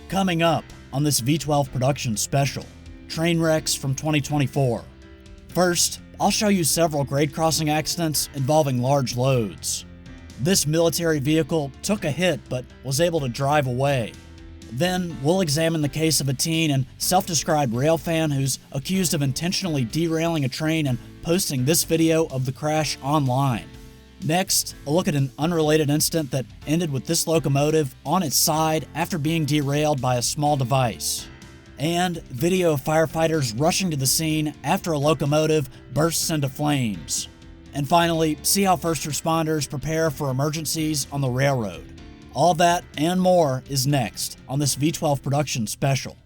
Coming up on this V12 production special, train wrecks from 2024. First, I'll show you several grade crossing accidents involving large loads. This military vehicle took a hit but was able to drive away. Then, we'll examine the case of a teen and self-described rail fan who's accused of intentionally derailing a train and posting this video of the crash online. Next, a look at an unrelated incident that ended with this locomotive on its side after being derailed by a small device. And video of firefighters rushing to the scene after a locomotive bursts into flames. And finally, see how first responders prepare for emergencies on the railroad. All that and more is next on this V12 production special.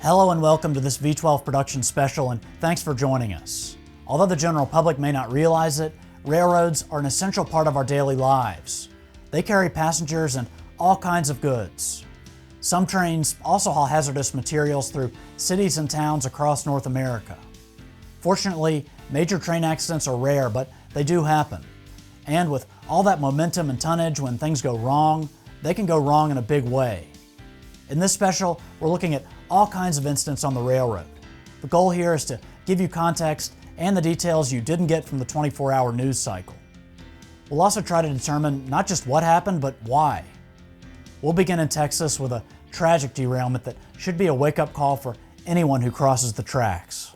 Hello and welcome to this V12 production special, and thanks for joining us. Although the general public may not realize it, railroads are an essential part of our daily lives. They carry passengers and all kinds of goods. Some trains also haul hazardous materials through cities and towns across North America. Fortunately, major train accidents are rare, but they do happen. And with all that momentum and tonnage, when things go wrong, they can go wrong in a big way. In this special, we're looking at all kinds of incidents on the railroad. The goal here is to give you context and the details you didn't get from the 24-hour news cycle. We'll also try to determine not just what happened, but why. We'll begin in Texas with a tragic derailment that should be a wake-up call for anyone who crosses the tracks.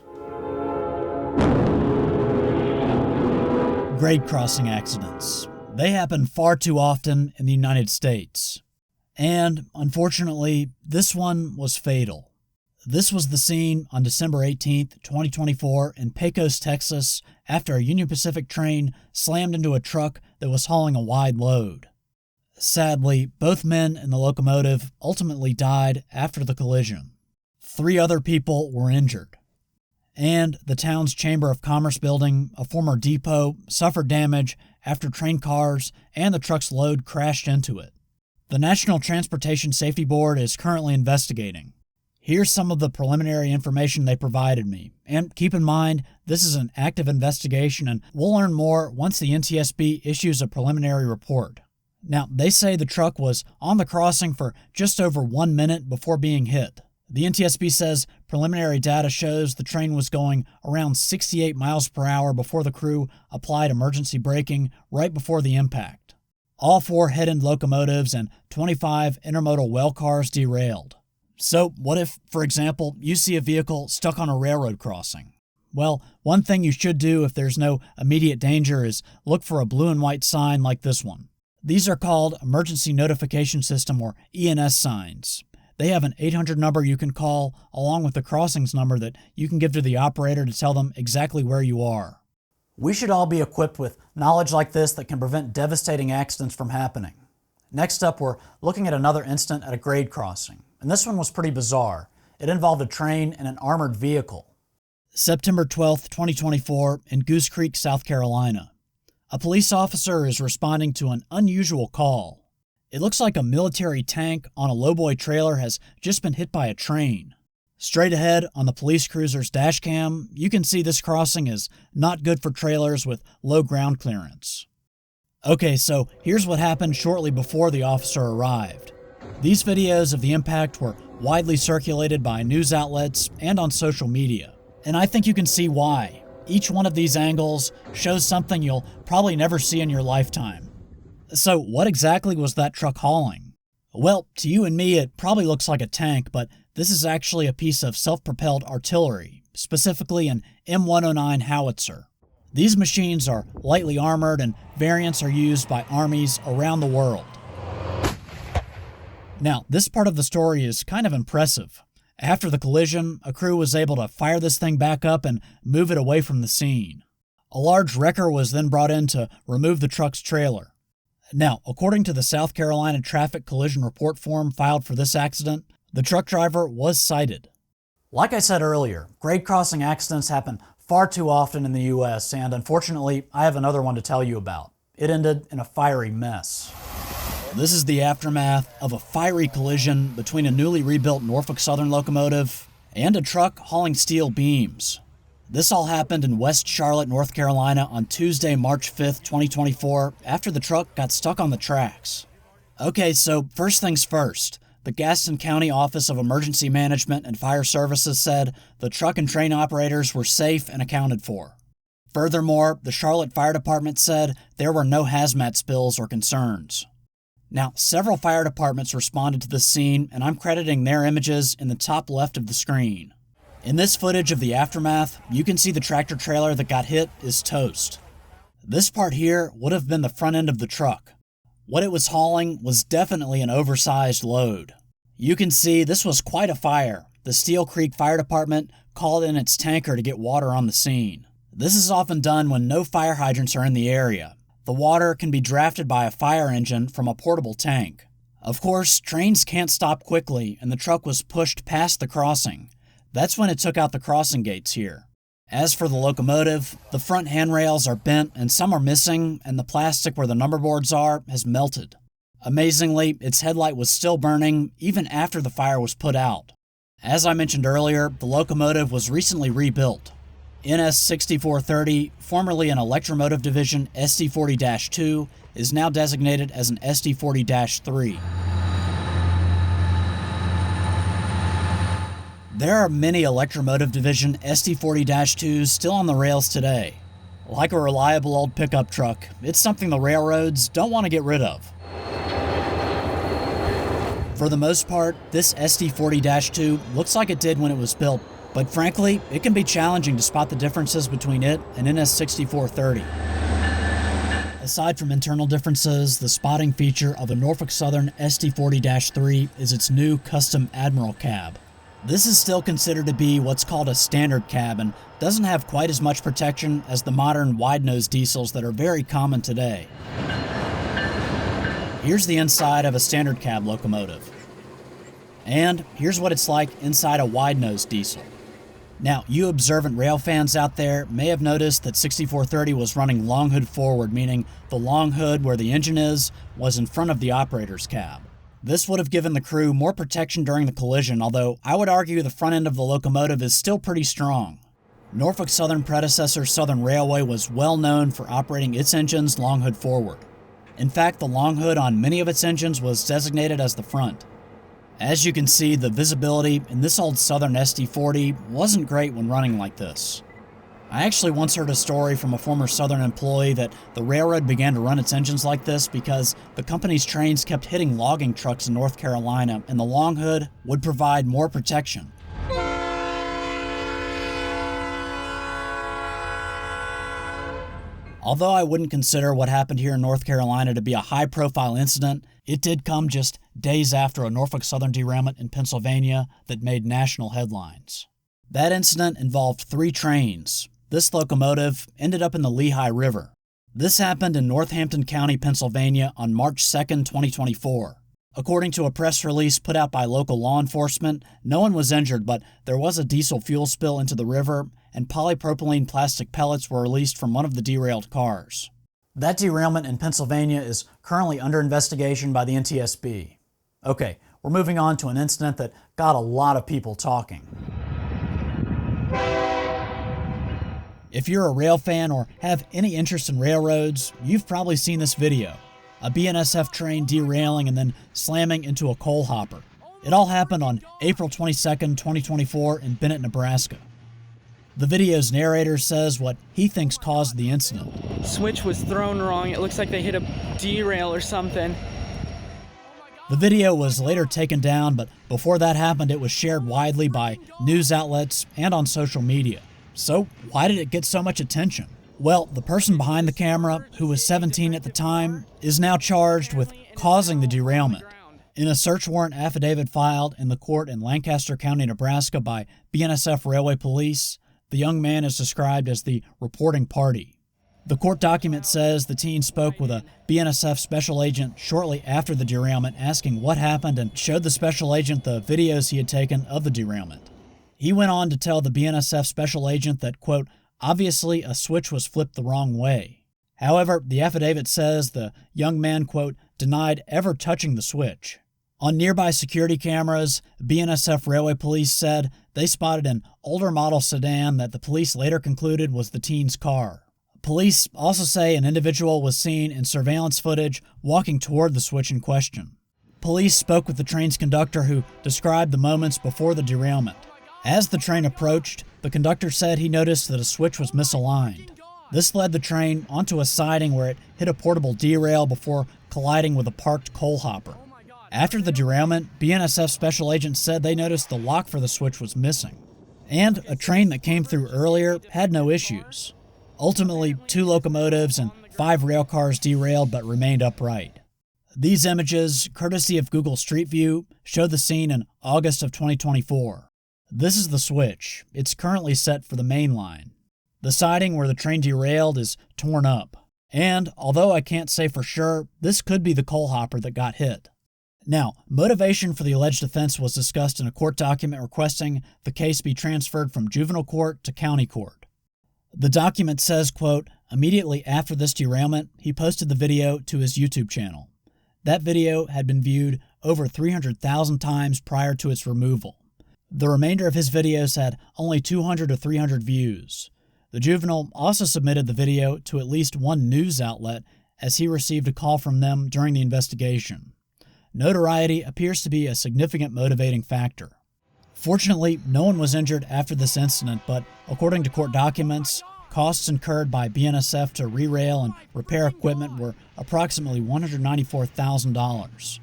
Grade crossing accidents. They happen far too often in the United States. And, unfortunately, this one was fatal. This was the scene on December 18, 2024 in Pecos, Texas, after a Union Pacific train slammed into a truck that was hauling a wide load. Sadly, both men in the locomotive ultimately died after the collision. 3 other people were injured. And the town's Chamber of Commerce building, a former depot, suffered damage after train cars and the truck's load crashed into it. The National Transportation Safety Board is currently investigating. Here's some of the preliminary information they provided me. And keep in mind, this is an active investigation and we'll learn more once the NTSB issues a preliminary report. Now, they say the truck was on the crossing for just over 1 minute before being hit. The NTSB says preliminary data shows the train was going around 68 miles per hour before the crew applied emergency braking right before the impact. All 4 head-end locomotives and 25 intermodal well cars derailed. So what if, for example, you see a vehicle stuck on a railroad crossing? Well, one thing you should do if there's no immediate danger is look for a blue and white sign like this one. These are called Emergency Notification System or ENS signs. They have an 800 number you can call along with the crossings number that you can give to the operator to tell them exactly where you are. We should all be equipped with knowledge like this that can prevent devastating accidents from happening. Next up, we're looking at another incident at a grade crossing. And this one was pretty bizarre. It involved a train and an armored vehicle. September 12, 2024, in Goose Creek, South Carolina. A police officer is responding to an unusual call. It looks like a military tank on a lowboy trailer has just been hit by a train. Straight ahead on the police cruiser's dash cam, you can see this crossing is not good for trailers with low ground clearance. Okay, so here's what happened shortly before the officer arrived. These videos of the impact were widely circulated by news outlets and on social media. And I think you can see why. Each one of these angles shows something you'll probably never see in your lifetime. So what exactly was that truck hauling? Well, to you and me it probably looks like a tank, but this is actually a piece of self-propelled artillery, specifically an M109 howitzer. These machines are lightly armored and variants are used by armies around the world. Now, this part of the story is kind of impressive. After the collision, a crew was able to fire this thing back up and move it away from the scene. A large wrecker was then brought in to remove the truck's trailer. Now, according to the South Carolina Traffic Collision Report form filed for this accident, the truck driver was cited. Like I said earlier, grade crossing accidents happen far too often in the U.S., and unfortunately, I have another one to tell you about. It ended in a fiery mess. This is the aftermath of a fiery collision between a newly rebuilt Norfolk Southern locomotive and a truck hauling steel beams. This all happened in West Charlotte, North Carolina on Tuesday, March 5th, 2024, after the truck got stuck on the tracks. Okay, so first things first. The Gaston County Office of Emergency Management and Fire Services said the truck and train operators were safe and accounted for. Furthermore, the Charlotte Fire Department said there were no hazmat spills or concerns. Now, several fire departments responded to the scene, and I'm crediting their images in the top left of the screen. In this footage of the aftermath, you can see the tractor trailer that got hit is toast. This part here would have been the front end of the truck. What it was hauling was definitely an oversized load. You can see this was quite a fire. The Steel Creek Fire Department called in its tanker to get water on the scene. This is often done when no fire hydrants are in the area. The water can be drafted by a fire engine from a portable tank. Of course, trains can't stop quickly, and the truck was pushed past the crossing. That's when it took out the crossing gates here. As for the locomotive, the front handrails are bent and some are missing, and the plastic where the number boards are has melted. Amazingly, its headlight was still burning even after the fire was put out. As I mentioned earlier, the locomotive was recently rebuilt. NS 6430, formerly an Electromotive Division SD40-2, is now designated as an SD40-3. There are many Electromotive Division SD40-2s still on the rails today. Like a reliable old pickup truck, it's something the railroads don't want to get rid of. For the most part, this SD40-2 looks like it did when it was built, but frankly, it can be challenging to spot the differences between it and NS 6430. Aside from internal differences, the spotting feature of a Norfolk Southern SD40-3 is its new custom Admiral cab. This is still considered to be what's called a standard cab and doesn't have quite as much protection as the modern wide-nose diesels that are very common today. Here's the inside of a standard cab locomotive. And here's what it's like inside a wide-nose diesel. Now, you observant rail fans out there may have noticed that 6430 was running long hood forward, meaning the long hood where the engine is was in front of the operator's cab. This would have given the crew more protection during the collision, although I would argue the front end of the locomotive is still pretty strong. Norfolk Southern predecessor Southern Railway was well known for operating its engines long hood forward. In fact, the long hood on many of its engines was designated as the front. As you can see, the visibility in this old Southern SD40 wasn't great when running like this. I actually once heard a story from a former Southern employee that the railroad began to run its engines like this because the company's trains kept hitting logging trucks in North Carolina, and the long hood would provide more protection. Although I wouldn't consider what happened here in North Carolina to be a high-profile incident, it did come just days after a Norfolk Southern derailment in Pennsylvania that made national headlines. That incident involved 3 trains. This locomotive ended up in the Lehigh River. This happened in Northampton County, Pennsylvania on March 2, 2024. According to a press release put out by local law enforcement, no one was injured, but there was a diesel fuel spill into the river, and polypropylene plastic pellets were released from one of the derailed cars. That derailment in Pennsylvania is currently under investigation by the NTSB. Okay, we're moving on to an incident that got a lot of people talking. If you're a rail fan or have any interest in railroads, you've probably seen this video. A BNSF train derailing and then slamming into a coal hopper. It all happened on April 22, 2024 in Bennett, Nebraska. The video's narrator says what he thinks caused the incident. Switch was thrown wrong. It looks like they hit a derail or something. The video was later taken down, but before that happened, it was shared widely by news outlets and on social media. So, why did it get so much attention? Well, the person behind the camera, who was 17 at the time, is now charged with causing the derailment. In a search warrant affidavit filed in the court in Lancaster County, Nebraska by BNSF Railway Police, the young man is described as the reporting party. The court document says the teen spoke with a BNSF special agent shortly after the derailment, asking what happened, and showed the special agent the videos he had taken of the derailment. He went on to tell the BNSF special agent that, quote, obviously a switch was flipped the wrong way. However, the affidavit says the young man, quote, denied ever touching the switch. On nearby security cameras, BNSF Railway Police said they spotted an older model sedan that the police later concluded was the teen's car. Police also say an individual was seen in surveillance footage walking toward the switch in question. Police spoke with the train's conductor, who described the moments before the derailment. As the train approached, the conductor said he noticed that a switch was misaligned. This led the train onto a siding where it hit a portable derail before colliding with a parked coal hopper. After the derailment, BNSF special agents said they noticed the lock for the switch was missing. And a train that came through earlier had no issues. Ultimately, 2 locomotives and 5 rail cars derailed but remained upright. These images, courtesy of Google Street View, show the scene in August of 2024. This is the switch. It's currently set for the main line. The siding where the train derailed is torn up. And, although I can't say for sure, this could be the coal hopper that got hit. Now, motivation for the alleged offense was discussed in a court document requesting the case be transferred from juvenile court to county court. The document says, quote, immediately after this derailment, he posted the video to his YouTube channel. That video had been viewed over 300,000 times prior to its removal. The remainder of his videos had only 200 to 300 views. The juvenile also submitted the video to at least one news outlet as he received a call from them during the investigation. Notoriety appears to be a significant motivating factor. Fortunately, no one was injured after this incident, but according to court documents, costs incurred by BNSF to re-rail and repair equipment were approximately $194,000.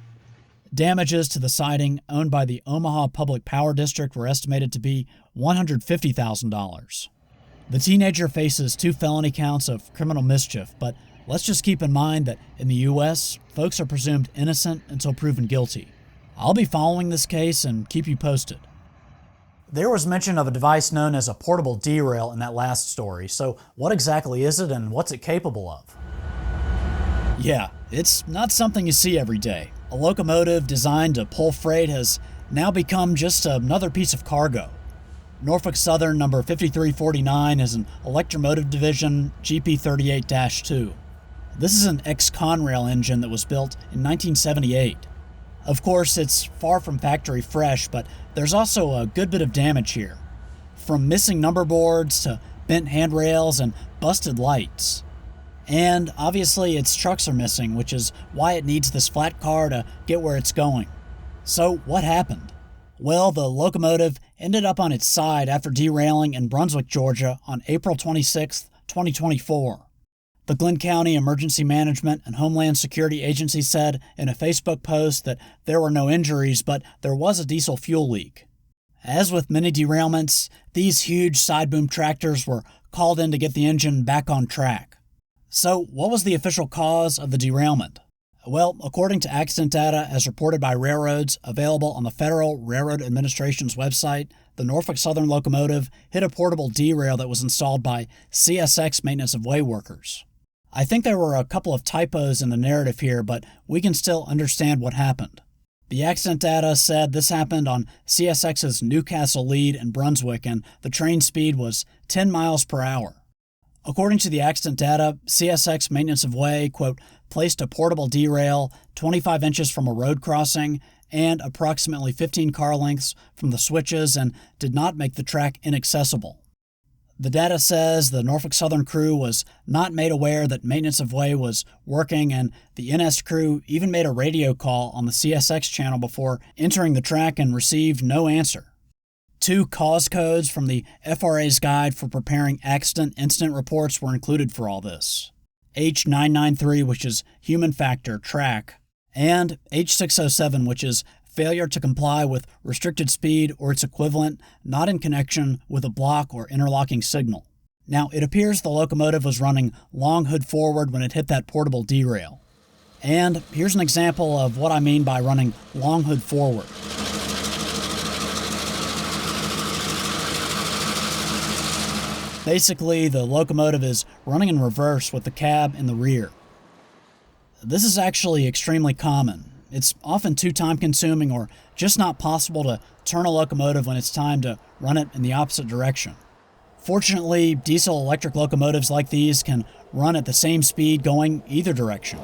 Damages to the siding owned by the Omaha Public Power District were estimated to be $150,000. The teenager faces 2 felony counts of criminal mischief, but let's just keep in mind that in the U.S., folks are presumed innocent until proven guilty. I'll be following this case and keep you posted. There was mention of a device known as a portable derail in that last story, so what exactly is it and what's it capable of? Yeah, it's not something you see every day. A locomotive designed to pull freight has now become just another piece of cargo. Norfolk Southern number 5349 is an electromotive division GP38-2. This is an ex-Conrail engine that was built in 1978. Of course, it's far from factory fresh, but there's also a good bit of damage here. From missing number boards to bent handrails and busted lights. And obviously its trucks are missing, which is why it needs this flat car to get where it's going. So what happened? Well, the locomotive ended up on its side after derailing in Brunswick, Georgia on April 26, 2024. The Glenn County Emergency Management and Homeland Security Agency said in a Facebook post that there were no injuries, but there was a diesel fuel leak. As with many derailments, these huge side boom tractors were called in to get the engine back on track. So, what was the official cause of the derailment? Well, according to accident data as reported by railroads available on the Federal Railroad Administration's website, the Norfolk Southern locomotive hit a portable derail that was installed by CSX Maintenance of Way workers. I think there were a couple of typos in the narrative here, but we can still understand what happened. The accident data said this happened on CSX's Newcastle lead in Brunswick, and the train speed was 10 miles per hour. According to the accident data, CSX Maintenance of Way, quote, placed a portable derail 25 inches from a road crossing and approximately 15 car lengths from the switches and did not make the track inaccessible. The data says the Norfolk Southern crew was not made aware that Maintenance of Way was working, and the NS crew even made a radio call on the CSX channel before entering the track and received no answer. 2 cause codes from the FRA's Guide for Preparing Accident Incident Reports were included for all this. H993, which is Human Factor, Track, and H607, which is Failure to comply with restricted speed or its equivalent, not in connection with a block or interlocking signal. Now, it appears the locomotive was running long hood forward when it hit that portable derail. And here's an example of what I mean by running long hood forward. Basically, the locomotive is running in reverse with the cab in the rear. This is actually extremely common. It's often too time-consuming or just not possible to turn a locomotive when it's time to run it in the opposite direction. Fortunately, diesel-electric locomotives like these can run at the same speed going either direction.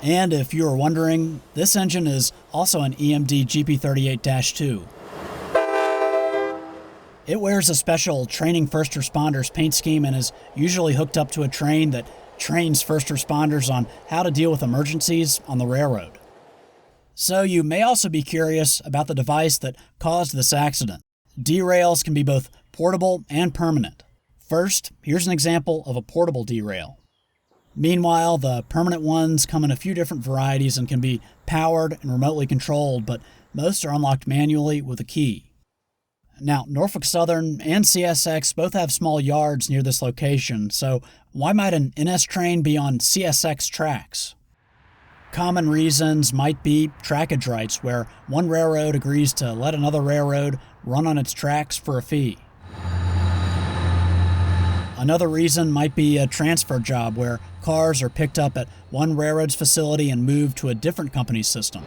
And if you were wondering, this engine is also an EMD GP38-2. It wears a special Training First Responders paint scheme and is usually hooked up to a train that trains first responders on how to deal with emergencies on the railroad. So you may also be curious about the device that caused this accident. Derails can be both portable and permanent. First, here's an example of a portable derail. Meanwhile, the permanent ones come in a few different varieties and can be powered and remotely controlled, but most are unlocked manually with a key. Now, Norfolk Southern and CSX both have small yards near this location, so why might an NS train be on CSX tracks? Common reasons might be trackage rights, where one railroad agrees to let another railroad run on its tracks for a fee. Another reason might be a transfer job, where cars are picked up at one railroad's facility and moved to a different company's system.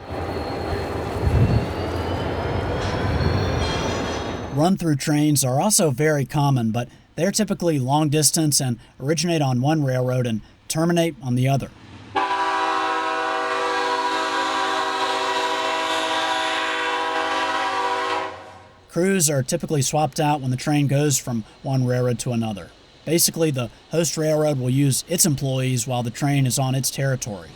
Run-through trains are also very common, but they're typically long distance and originate on one railroad and terminate on the other. Crews are typically swapped out when the train goes from one railroad to another. Basically, the host railroad will use its employees while the train is on its territory.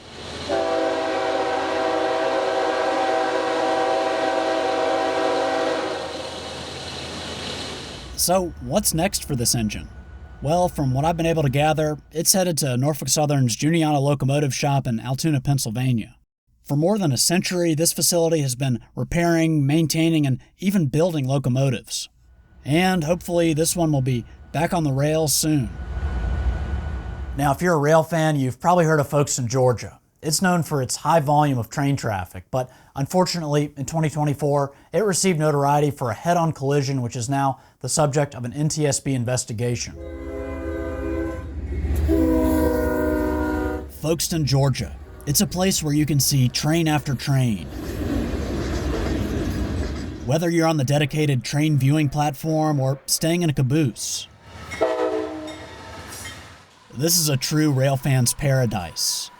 So, what's next for this engine? Well, from what I've been able to gather, it's headed to Norfolk Southern's Juniata Locomotive shop in Altoona, Pennsylvania. For more than a century, this facility has been repairing, maintaining, and even building locomotives. And hopefully this one will be back on the rails soon. Now, if you're a rail fan, you've probably heard of Folkestone, Georgia. It's known for its high volume of train traffic, but unfortunately, in 2024, it received notoriety for a head-on collision, which is now the subject of an NTSB investigation. Folkestone, Georgia. It's a place where you can see train after train. Whether you're on the dedicated train viewing platform or staying in a caboose. This is a true rail fan's paradise.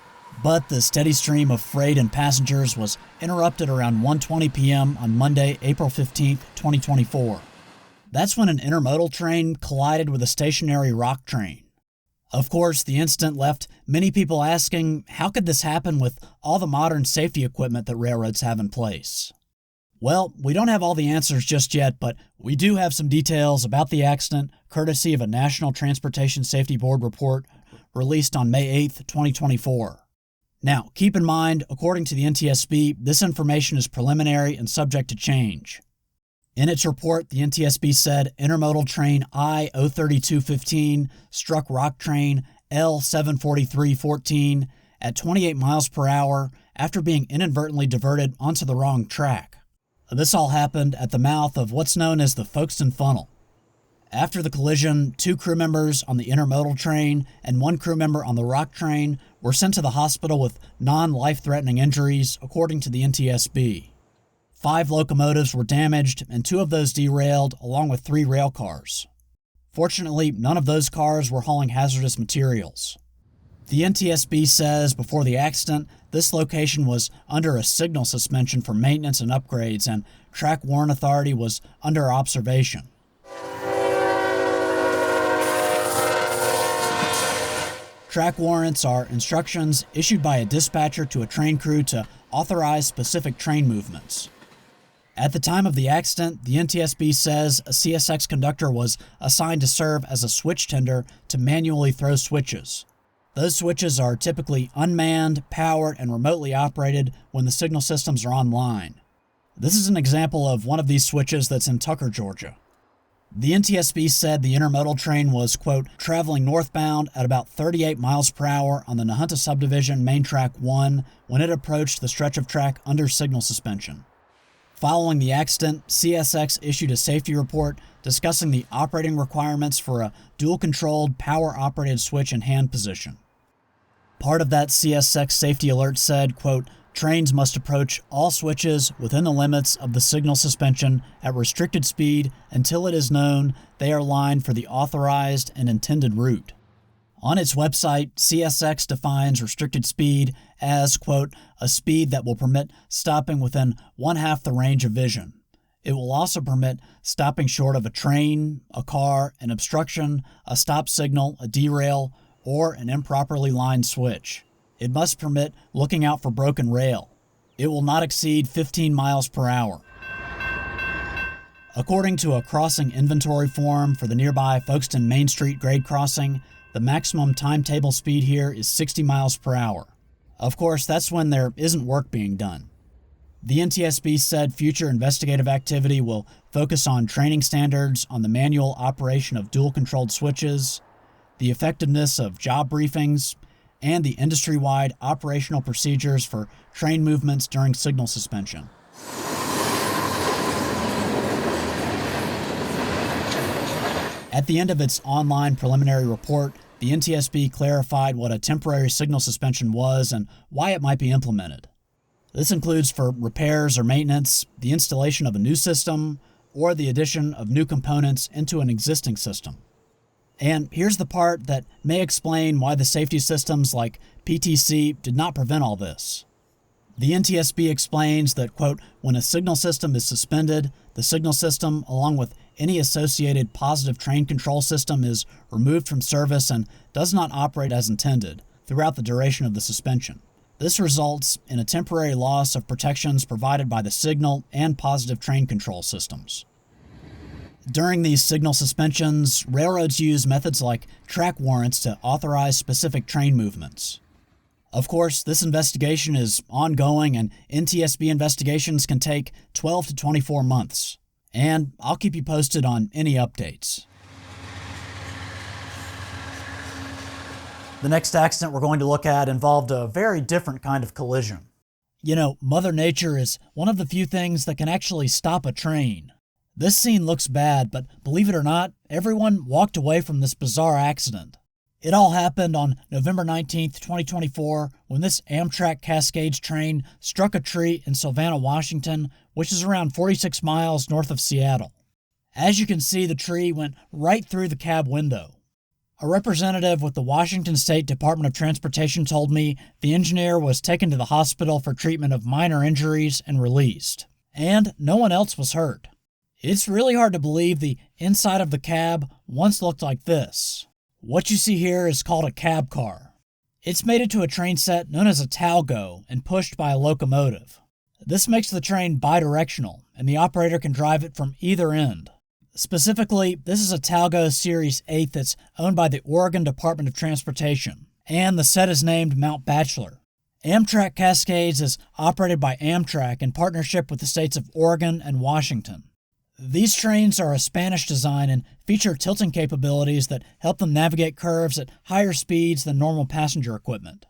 But the steady stream of freight and passengers was interrupted around 1:20 p.m. on Monday, April 15, 2024. That's when an intermodal train collided with a stationary rock train. Of course, the incident left many people asking, how could this happen with all the modern safety equipment that railroads have in place? Well, we don't have all the answers just yet, but we do have some details about the accident, courtesy of a National Transportation Safety Board report released on May 8, 2024. Now, keep in mind, according to the NTSB, this information is preliminary and subject to change. In its report, the NTSB said intermodal train I-03215 struck rock train L74314 at 28 miles per hour after being inadvertently diverted onto the wrong track. This all happened at the mouth of what's known as the Folkestone Funnel. After the collision, 2 crew members on the intermodal train and 1 crew member on the rock train were sent to the hospital with non-life-threatening injuries, according to the NTSB. 5 locomotives were damaged, and 2 of those derailed, along with 3 rail cars. Fortunately, none of those cars were hauling hazardous materials. The NTSB says before the accident, this location was under a signal suspension for maintenance and upgrades, and Track Warrant Authority was under observation. Track warrants are instructions issued by a dispatcher to a train crew to authorize specific train movements. At the time of the accident, the NTSB says a CSX conductor was assigned to serve as a switch tender to manually throw switches. Those switches are typically unmanned, powered, and remotely operated when the signal systems are online. This is an example of one of these switches that's in Tucker, Georgia. The NTSB said the intermodal train was, quote, traveling northbound at about 38 miles per hour on the Nahunta Subdivision Main Track 1 when it approached the stretch of track under signal suspension. Following the accident, CSX issued a safety report discussing the operating requirements for a dual-controlled, power-operated switch in hand position. Part of that CSX safety alert said, quote, trains must approach all switches within the limits of the signal suspension at restricted speed until it is known they are lined for the authorized and intended route. On its website, CSX defines restricted speed has, quote, a speed that will permit stopping within 1/2 the range of vision. It will also permit stopping short of a train, a car, an obstruction, a stop signal, a derail, or an improperly lined switch. It must permit looking out for broken rail. It will not exceed 15 miles per hour. According to a crossing inventory form for the nearby Folkestone Main Street grade crossing, the maximum timetable speed here is 60 miles per hour. Of course, that's when there isn't work being done. The NTSB said future investigative activity will focus on training standards on the manual operation of dual-controlled switches, the effectiveness of job briefings, and the industry-wide operational procedures for train movements during signal suspension. At the end of its online preliminary report, the NTSB clarified what a temporary signal suspension was and why it might be implemented. This includes for repairs or maintenance, the installation of a new system, or the addition of new components into an existing system. And here's the part that may explain why the safety systems like PTC did not prevent all this. The NTSB explains that, quote, when a signal system is suspended, the signal system, along with any associated positive train control system, is removed from service and does not operate as intended throughout the duration of the suspension. This results in a temporary loss of protections provided by the signal and positive train control systems. During these signal suspensions, railroads use methods like track warrants to authorize specific train movements. Of course, this investigation is ongoing and NTSB investigations can take 12 to 24 months. And I'll keep you posted on any updates. The next accident we're going to look at involved a very different kind of collision. You know, Mother Nature is one of the few things that can actually stop a train. This scene looks bad, but believe it or not, everyone walked away from this bizarre accident. It all happened on November 19th, 2024, when this Amtrak Cascades train struck a tree in Savannah, Washington, which is around 46 miles north of Seattle. As you can see, the tree went right through the cab window. A representative with the Washington State Department of Transportation told me the engineer was taken to the hospital for treatment of minor injuries and released, and no one else was hurt. It's really hard to believe the inside of the cab once looked like this. What you see here is called a cab car. It's mated to a train set known as a talgo and pushed by a locomotive. This makes the train bidirectional, and the operator can drive it from either end. Specifically, this is a Talgo Series 8 that's owned by the Oregon Department of Transportation, and the set is named Mount Bachelor. Amtrak Cascades is operated by Amtrak in partnership with the states of Oregon and Washington. These trains are a Spanish design and feature tilting capabilities that help them navigate curves at higher speeds than normal passenger equipment.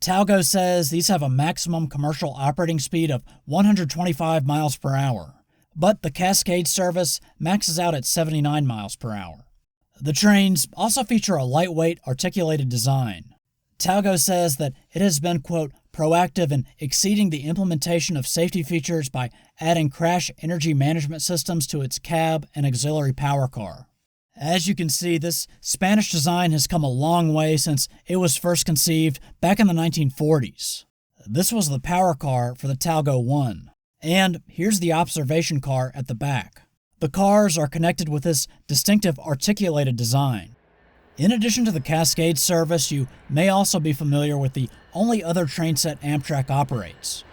Talgo says these have a maximum commercial operating speed of 125 miles per hour. But the Cascade service maxes out at 79 miles per hour. The trains also feature a lightweight, articulated design. Talgo says that it has been, quote, proactive in exceeding the implementation of safety features by adding crash energy management systems to its cab and auxiliary power car. As you can see, this Spanish design has come a long way since it was first conceived back in the 1940s. This was the power car for the Talgo 1. And here's the observation car at the back. The cars are connected with this distinctive articulated design. In addition to the Cascade service, you may also be familiar with the only other train set Amtrak operates.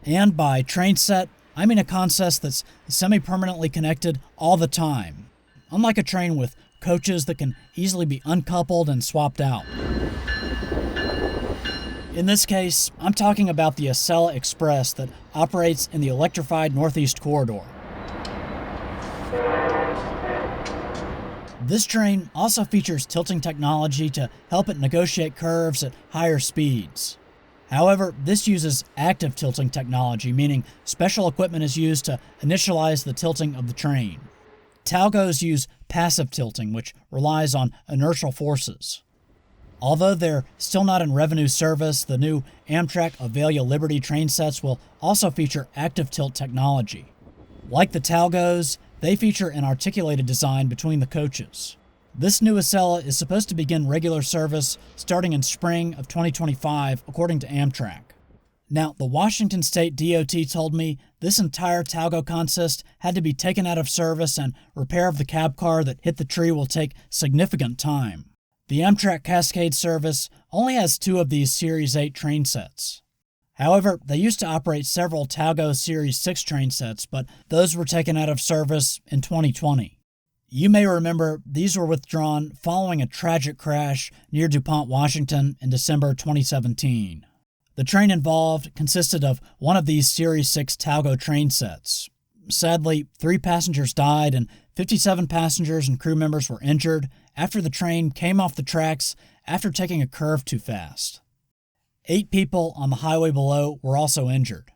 And by train set, I mean a consist that's semi-permanently connected all the time, unlike a train with coaches that can easily be uncoupled and swapped out. In this case, I'm talking about the Acela Express that operates in the electrified Northeast Corridor. This train also features tilting technology to help it negotiate curves at higher speeds. However, this uses active tilting technology, meaning special equipment is used to initialize the tilting of the train. Talgos use passive tilting, which relies on inertial forces. Although they're still not in revenue service, the new Amtrak Avelia Liberty train sets will also feature active tilt technology. Like the Talgos, they feature an articulated design between the coaches. This new Acela is supposed to begin regular service starting in spring of 2025, according to Amtrak. Now, the Washington State DOT told me this entire Talgo consist had to be taken out of service and repair of the cab car that hit the tree will take significant time. The Amtrak Cascade service only has 2 of these Series 8 train sets. However, they used to operate several Talgo Series 6 train sets, but those were taken out of service in 2020. You may remember these were withdrawn following a tragic crash near DuPont, Washington in December 2017. The train involved consisted of one of these Series 6 Talgo train sets. Sadly, 3 passengers died and 57 passengers and crew members were injured after the train came off the tracks after taking a curve too fast. 8 people on the highway below were also injured.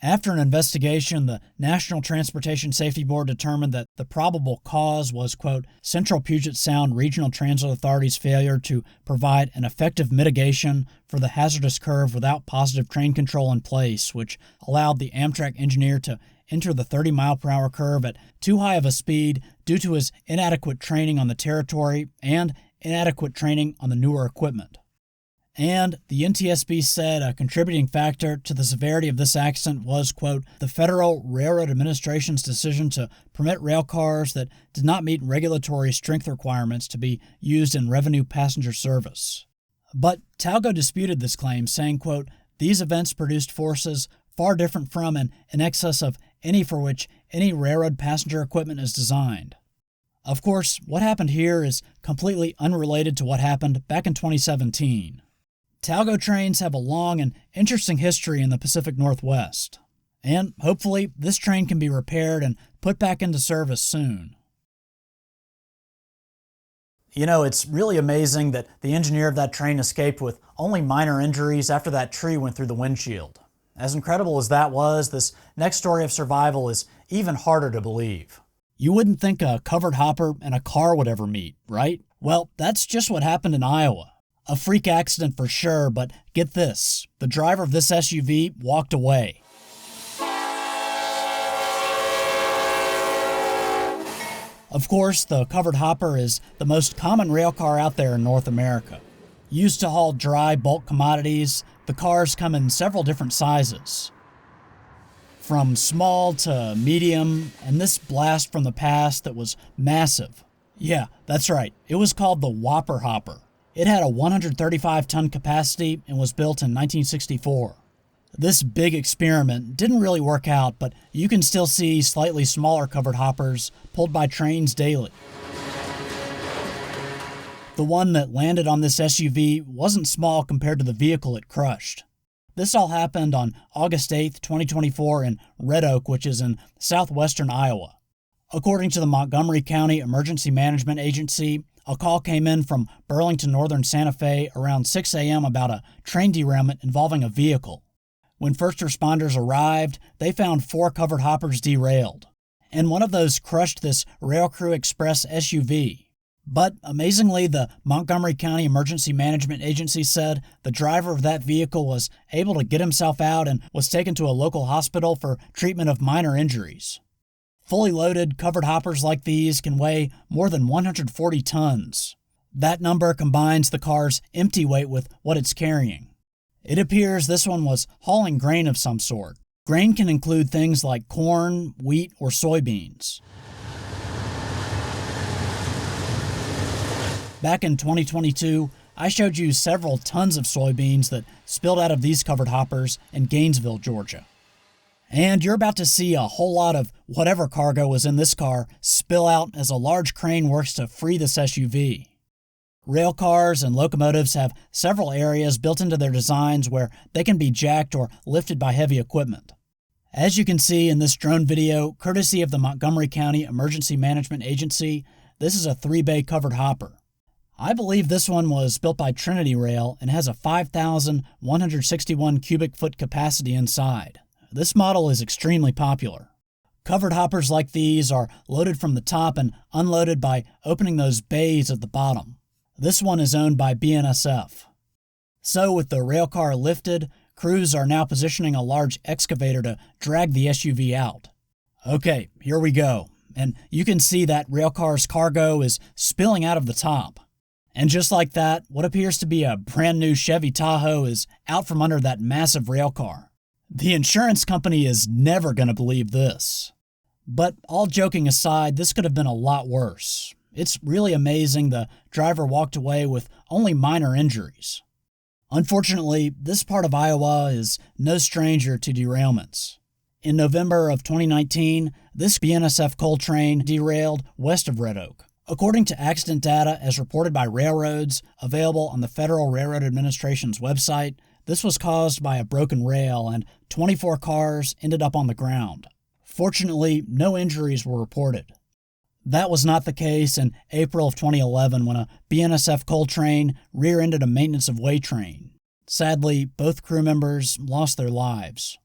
After an investigation, the National Transportation Safety Board determined that the probable cause was, quote, Central Puget Sound Regional Transit Authority's failure to provide an effective mitigation for the hazardous curve without positive train control in place, which allowed the Amtrak engineer to enter the 30-mile-per-hour curve at too high of a speed due to his inadequate training on the territory and inadequate training on the newer equipment. And the NTSB said a contributing factor to the severity of this accident was, quote, the Federal Railroad Administration's decision to permit rail cars that did not meet regulatory strength requirements to be used in revenue passenger service. But Talgo disputed this claim, saying, quote, these events produced forces far different from and in excess of any for which any railroad passenger equipment is designed. Of course, what happened here is completely unrelated to what happened back in 2017. Talgo trains have a long and interesting history in the Pacific Northwest, and hopefully this train can be repaired and put back into service soon. You know, it's really amazing that the engineer of that train escaped with only minor injuries after that tree went through the windshield. As incredible as that was, this next story of survival is even harder to believe. You wouldn't think a covered hopper and a car would ever meet, right? Well, that's just what happened in Iowa. A freak accident for sure, but get this, the driver of this SUV walked away. Of course, the covered hopper is the most common rail car out there in North America. Used to haul dry bulk commodities, the cars come in several different sizes. From small to medium, and this blast from the past that was massive. Yeah, that's right, it was called the Whopper Hopper. It had a 135-ton capacity and was built in 1964. This big experiment didn't really work out, but you can still see slightly smaller covered hoppers pulled by trains daily. The one that landed on this SUV wasn't small compared to the vehicle it crushed. This all happened on August 8, 2024 in Red Oak, which is in southwestern Iowa. According to the Montgomery County Emergency Management Agency, a call came in from Burlington, northern Santa Fe around 6 a.m. about a train derailment involving a vehicle. When first responders arrived, they found 4 covered hoppers derailed, and one of those crushed this Rail Crew Express SUV. But amazingly, the Montgomery County Emergency Management Agency said the driver of that vehicle was able to get himself out and was taken to a local hospital for treatment of minor injuries. Fully loaded covered hoppers like these can weigh more than 140 tons. That number combines the car's empty weight with what it's carrying. It appears this one was hauling grain of some sort. Grain can include things like corn, wheat, or soybeans. Back in 2022, I showed you several tons of soybeans that spilled out of these covered hoppers in Gainesville, Georgia. And you're about to see a whole lot of whatever cargo was in this car spill out as a large crane works to free this SUV. Rail cars and locomotives have several areas built into their designs where they can be jacked or lifted by heavy equipment. As you can see in this drone video, courtesy of the Montgomery County Emergency Management Agency, this is a 3-bay covered hopper. I believe this one was built by Trinity Rail and has a 5,161 cubic foot capacity inside. This model is extremely popular. Covered hoppers like these are loaded from the top and unloaded by opening those bays at the bottom. This one is owned by BNSF. So with the rail car lifted, crews are now positioning a large excavator to drag the SUV out. Okay, here we go. and you can see that railcar's cargo is spilling out of the top. And just like that, what appears to be a brand new Chevy Tahoe is out from under that massive railcar. The insurance company is never going to believe this. But all joking aside, this could have been a lot worse. It's really amazing the driver walked away with only minor injuries. Unfortunately, this part of Iowa is no stranger to derailments. In November of 2019, this BNSF coal train derailed west of Red Oak. According to accident data as reported by railroads, available on the Federal Railroad Administration's website, this was caused by a broken rail and 24 cars ended up on the ground. Fortunately, no injuries were reported. That was not the case in April of 2011 when a BNSF coal train rear-ended a maintenance of way train. Sadly, both crew members lost their lives.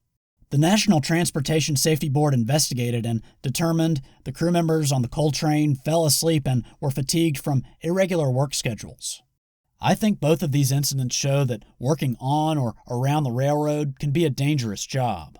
The National Transportation Safety Board investigated and determined the crew members on the coal train fell asleep and were fatigued from irregular work schedules. I think both of these incidents show that working on or around the railroad can be a dangerous job.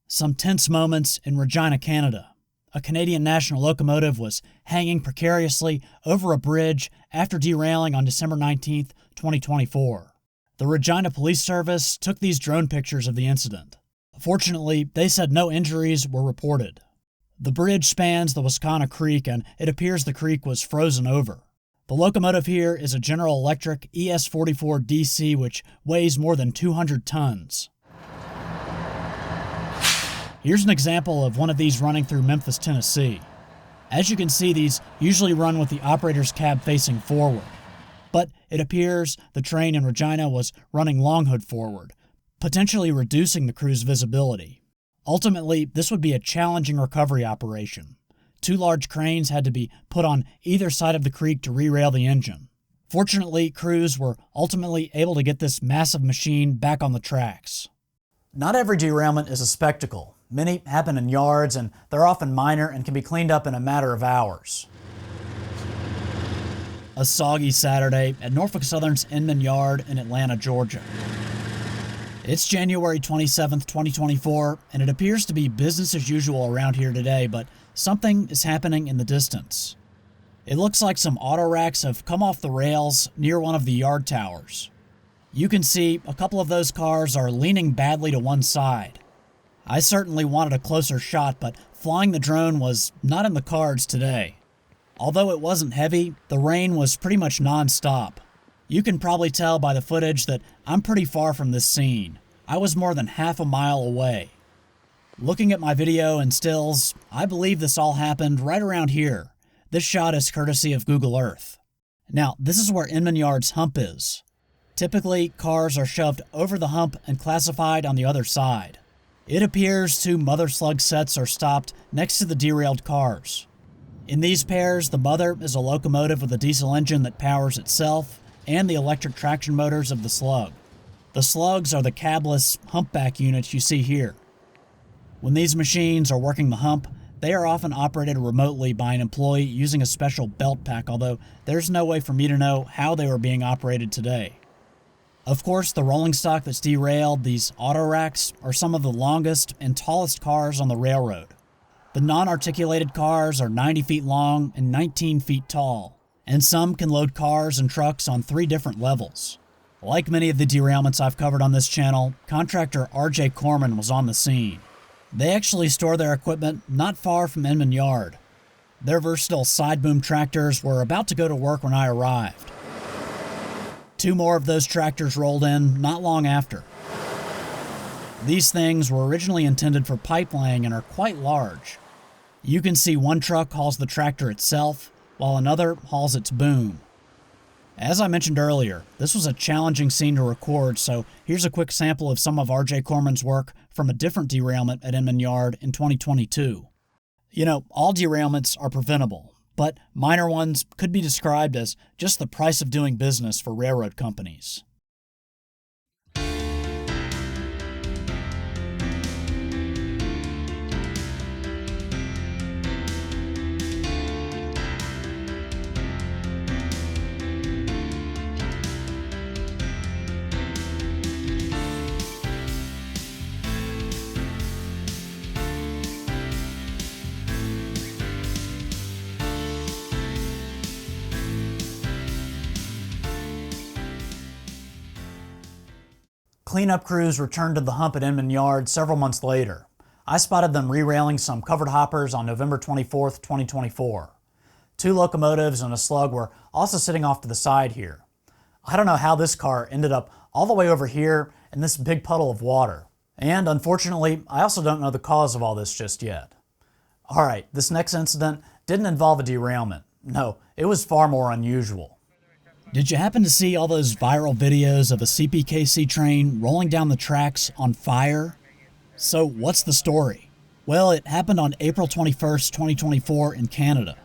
Some tense moments in Regina, Canada. A Canadian national locomotive was hanging precariously over a bridge after derailing on December 19, 2024. The Regina Police Service took these drone pictures of the incident. Fortunately, they said no injuries were reported. The bridge spans the Wascana Creek, and it appears the creek was frozen over. The locomotive here is a General Electric ES44DC, which weighs more than 200 tons. Here's an example of one of these running through Memphis, Tennessee. As you can see, these usually run with the operator's cab facing forward. But it appears the train in Regina was running longhood forward, potentially reducing the crew's visibility. Ultimately, this would be a challenging recovery operation. 2 large cranes had to be put on either side of the creek to re-rail the engine. Fortunately, crews were ultimately able to get this massive machine back on the tracks. Not every derailment is a spectacle. Many happen in yards, and they're often minor and can be cleaned up in a matter of hours. A soggy Saturday at Norfolk Southern's Inman Yard in Atlanta, Georgia. It's January 27th, 2024, and it appears to be business as usual around here today, but something is happening in the distance. It looks like some auto racks have come off the rails near one of the yard towers. You can see a couple of those cars are leaning badly to one side. I certainly wanted a closer shot, but flying the drone was not in the cards today. Although it wasn't heavy, the rain was pretty much non-stop. You can probably tell by the footage that I'm pretty far from this scene. I was more than half a mile away. Looking at my video and stills, I believe this all happened right around here. This shot is courtesy of Google Earth. Now, this is where Inman Yard's hump is. Typically, cars are shoved over the hump and classified on the other side. It appears 2 mother slug sets are stopped next to the derailed cars. In these pairs, the mother is a locomotive with a diesel engine that powers itself and the electric traction motors of the slug. The slugs are the cabless humpback units you see here. When these machines are working the hump, they are often operated remotely by an employee using a special belt pack, although there's no way for me to know how they were being operated today. Of course, the rolling stock that's derailed, these auto racks, are some of the longest and tallest cars on the railroad. The non-articulated cars are 90 feet long and 19 feet tall, and some can load cars and trucks on 3 different levels. Like many of the derailments I've covered on this channel, contractor R.J. Corman was on the scene. They actually store their equipment not far from Inman Yard. Their versatile side boom tractors were about to go to work when I arrived. 2 more of those tractors rolled in not long after. These things were originally intended for pipe laying and are quite large. You can see one truck hauls the tractor itself, while another hauls its boom. As I mentioned earlier, this was a challenging scene to record, so here's a quick sample of some of R.J. Corman's work from a different derailment at Inman Yard in 2022. You know, all derailments are preventable, but minor ones could be described as just the price of doing business for railroad companies. Cleanup crews returned to the hump at Inman Yard several months later. I spotted them re-railing some covered hoppers on November 24, 2024. 2 locomotives and a slug were also sitting off to the side here. I don't know how this car ended up all the way over here in this big puddle of water. And unfortunately, I also don't know the cause of all this just yet. Alright, this next incident didn't involve a derailment. No, it was far more unusual. Did you happen to see all those viral videos of a CPKC train rolling down the tracks on fire? So what's the story? Well, it happened on April 21st, 2024 in Canada.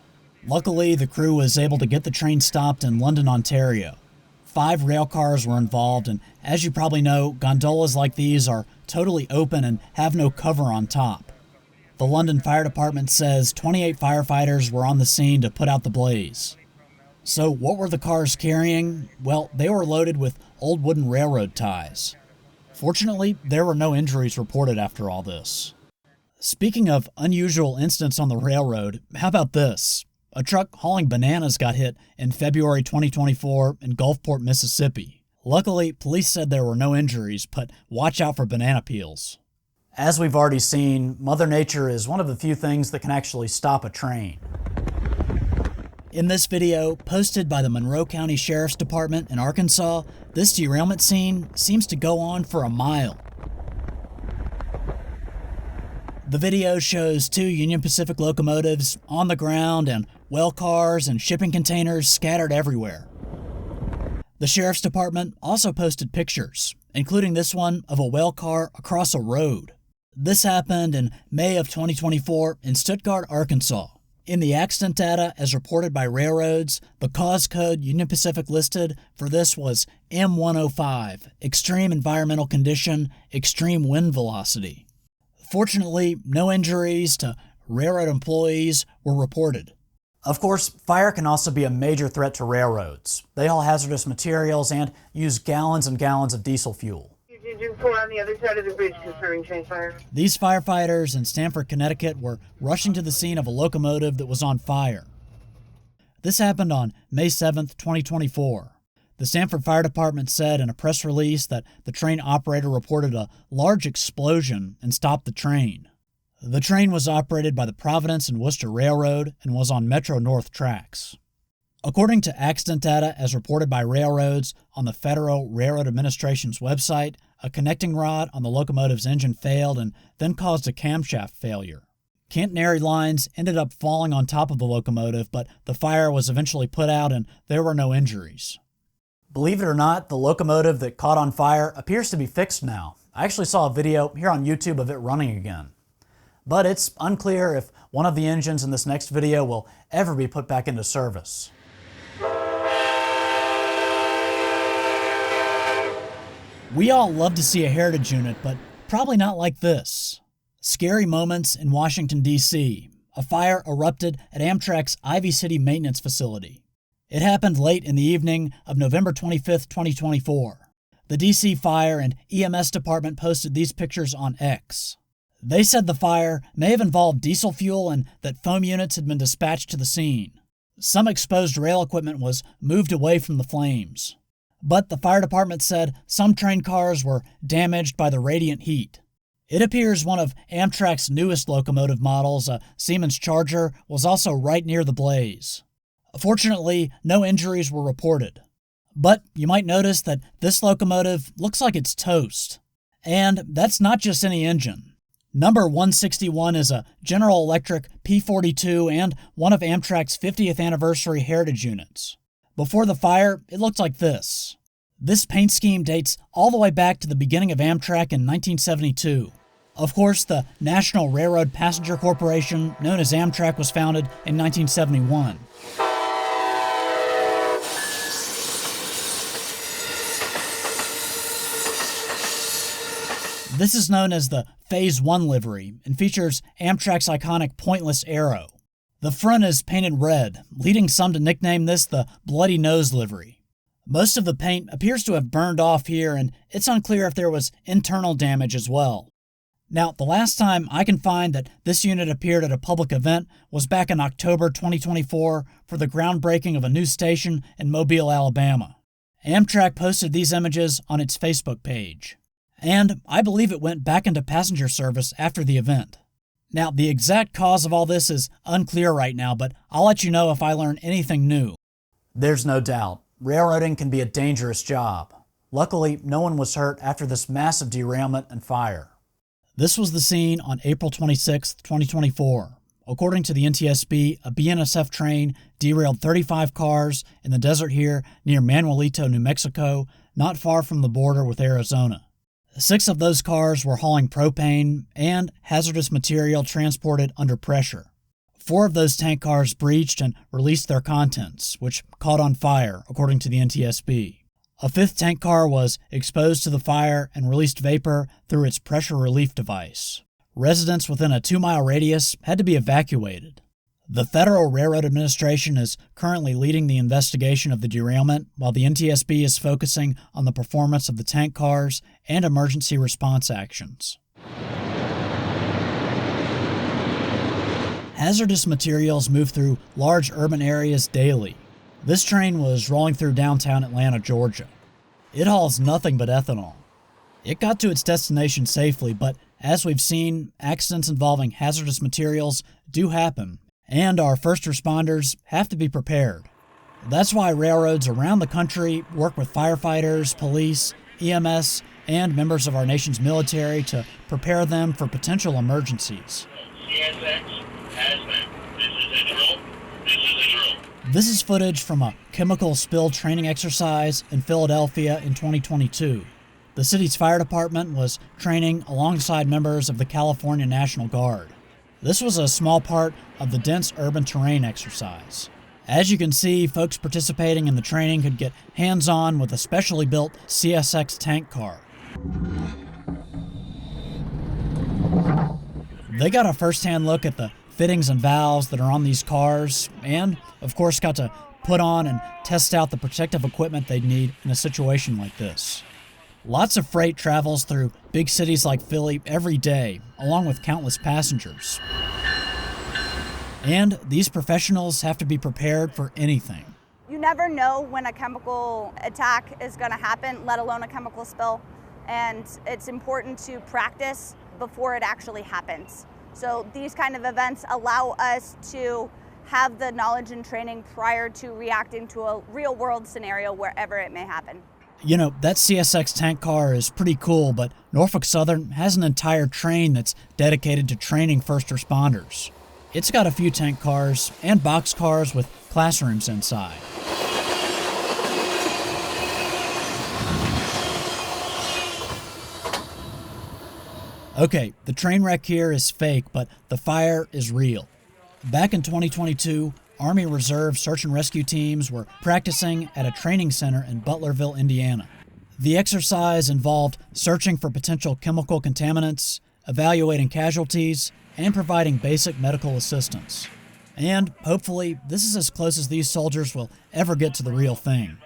Luckily, the crew was able to get the train stopped in London, Ontario. 5 rail cars were involved, and as you probably know, gondolas like these are totally open and have no cover on top. The London Fire Department says 28 firefighters were on the scene to put out the blaze. So what were the cars carrying? Well, they were loaded with old wooden railroad ties. Fortunately, there were no injuries reported after all this. Speaking of unusual incidents on the railroad, how about this? A truck hauling bananas got hit in February 2024 in Gulfport, Mississippi. Luckily, police said there were no injuries, but watch out for banana peels. As we've already seen, Mother Nature is one of the few things that can actually stop a train. In this video, posted by the Monroe County Sheriff's Department in Arkansas, this derailment scene seems to go on for a mile. The video shows 2 Union Pacific locomotives on the ground and well cars and shipping containers scattered everywhere. The Sheriff's Department also posted pictures, including this one of a well car across a road. This happened in May of 2024 in Stuttgart, Arkansas. In the accident data, as reported by railroads, the cause code Union Pacific listed for this was M105, extreme environmental condition, extreme wind velocity. Fortunately, no injuries to railroad employees were reported. Of course, fire can also be a major threat to railroads. They haul hazardous materials and use gallons and gallons of diesel fuel. Did you pour on the other side of the bridge concerning train fire? These firefighters in Stamford, Connecticut were rushing to the scene of a locomotive that was on fire. This happened on May 7th, 2024. The Stamford Fire Department said in a press release that the train operator reported a large explosion and stopped the train. The train was operated by the Providence and Worcester Railroad and was on Metro North tracks. According to accident data as reported by railroads on the Federal Railroad Administration's website, a connecting rod on the locomotive's engine failed and then caused a camshaft failure. Catenary lines ended up falling on top of the locomotive, but the fire was eventually put out and there were no injuries. Believe it or not, the locomotive that caught on fire appears to be fixed now. I actually saw a video here on YouTube of it running again. But it's unclear if one of the engines in this next video will ever be put back into service. We all love to see a heritage unit, but probably not like this. Scary moments in Washington, D.C. A fire erupted at Amtrak's Ivy City maintenance facility. It happened late in the evening of November 25th, 2024. The D.C. Fire and EMS department posted these pictures on X. They said the fire may have involved diesel fuel and that foam units had been dispatched to the scene. Some exposed rail equipment was moved away from the flames. But the fire department said some train cars were damaged by the radiant heat. It appears one of Amtrak's newest locomotive models, a Siemens Charger, was also right near the blaze. Fortunately, no injuries were reported. But you might notice that this locomotive looks like it's toast. And that's not just any engine. Number 161 is a General Electric P42 and one of Amtrak's 50th anniversary heritage units. Before the fire, it looked like this. This paint scheme dates all the way back to the beginning of Amtrak in 1972. Of course, the National Railroad Passenger Corporation, known as Amtrak, was founded in 1971. This is known as the Phase 1 livery and features Amtrak's iconic pointless arrow. The front is painted red, leading some to nickname this the Bloody Nose livery. Most of the paint appears to have burned off here, and it's unclear if there was internal damage as well. Now, the last time I can find that this unit appeared at a public event was back in October 2024 for the groundbreaking of a new station in Mobile, Alabama. Amtrak posted these images on its Facebook page. And I believe it went back into passenger service after the event. Now, the exact cause of all this is unclear right now, but I'll let you know if I learn anything new. There's no doubt, railroading can be a dangerous job. Luckily, no one was hurt after this massive derailment and fire. This was the scene on April 26, 2024. According to the NTSB, a BNSF train derailed 35 cars in the desert here near Manuelito, New Mexico, not far from the border with Arizona. 6 of those cars were hauling propane and hazardous material transported under pressure. 4 of those tank cars breached and released their contents, which caught on fire, according to the NTSB. A 5th tank car was exposed to the fire and released vapor through its pressure relief device. Residents within a 2-mile radius had to be evacuated. The Federal Railroad Administration is currently leading the investigation of the derailment, while the NTSB is focusing on the performance of the tank cars and emergency response actions. Hazardous materials move through large urban areas daily. This train was rolling through downtown Atlanta, Georgia. It hauls nothing but ethanol. It got to its destination safely, but as we've seen, accidents involving hazardous materials do happen, and our first responders have to be prepared. That's why railroads around the country work with firefighters, police, EMS, and members of our nation's military to prepare them for potential emergencies. CSX, hazmat. This is a drill. This is a drill. This is footage from a chemical spill training exercise in Philadelphia in 2022. The city's fire department was training alongside members of the California National Guard. This was a small part of the dense urban terrain exercise. As you can see, folks participating in the training could get hands-on with a specially built CSX tank car. They got a first-hand look at the fittings and valves that are on these cars, and, of course, got to put on and test out the protective equipment they'd need in a situation like this. Lots of freight travels through big cities like Philly every day, along with countless passengers. And these professionals have to be prepared for anything. You never know when a chemical attack is going to happen, let alone a chemical spill. And it's important to practice before it actually happens. So these kind of events allow us to have the knowledge and training prior to reacting to a real-world scenario wherever it may happen. You know, that CSX tank car is pretty cool, but Norfolk Southern has an entire train that's dedicated to training first responders. It's got a few tank cars and box cars with classrooms inside. Okay, the train wreck here is fake, but the fire is real. Back in 2022, Army Reserve search and rescue teams were practicing at a training center in Butlerville, Indiana. The exercise involved searching for potential chemical contaminants, evaluating casualties, and providing basic medical assistance. And hopefully, this is as close as these soldiers will ever get to the real thing.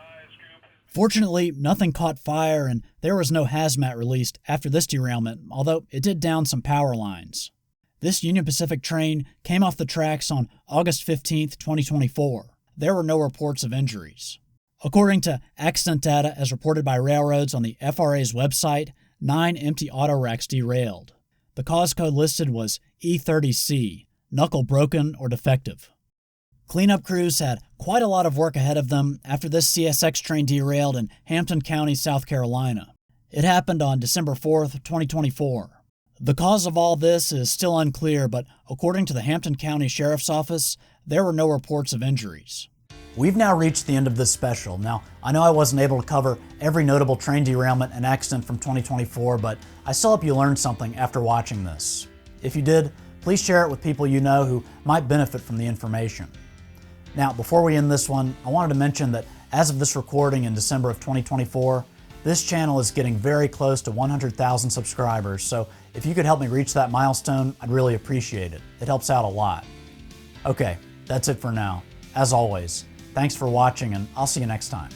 Fortunately, nothing caught fire and there was no hazmat released after this derailment, although it did down some power lines. This Union Pacific train came off the tracks on August 15, 2024. There were no reports of injuries. According to accident data as reported by railroads on the FRA's website, 9 empty auto racks derailed. The cause code listed was E30C, knuckle broken or defective. Cleanup crews had quite a lot of work ahead of them after this CSX train derailed in Hampton County, South Carolina. It happened on December 4, 2024. The cause of all this is still unclear, but according to the Hampton County Sheriff's Office, there were no reports of injuries. We've now reached the end of this special. Now, I know I wasn't able to cover every notable train derailment and accident from 2024, but I still hope you learned something after watching this. If you did, please share it with people you know who might benefit from the information. Now, before we end this one, I wanted to mention that as of this recording in December of 2024, this channel is getting very close to 100,000 subscribers, so if you could help me reach that milestone, I'd really appreciate it. It helps out a lot. Okay, that's it for now. As always, thanks for watching, and I'll see you next time.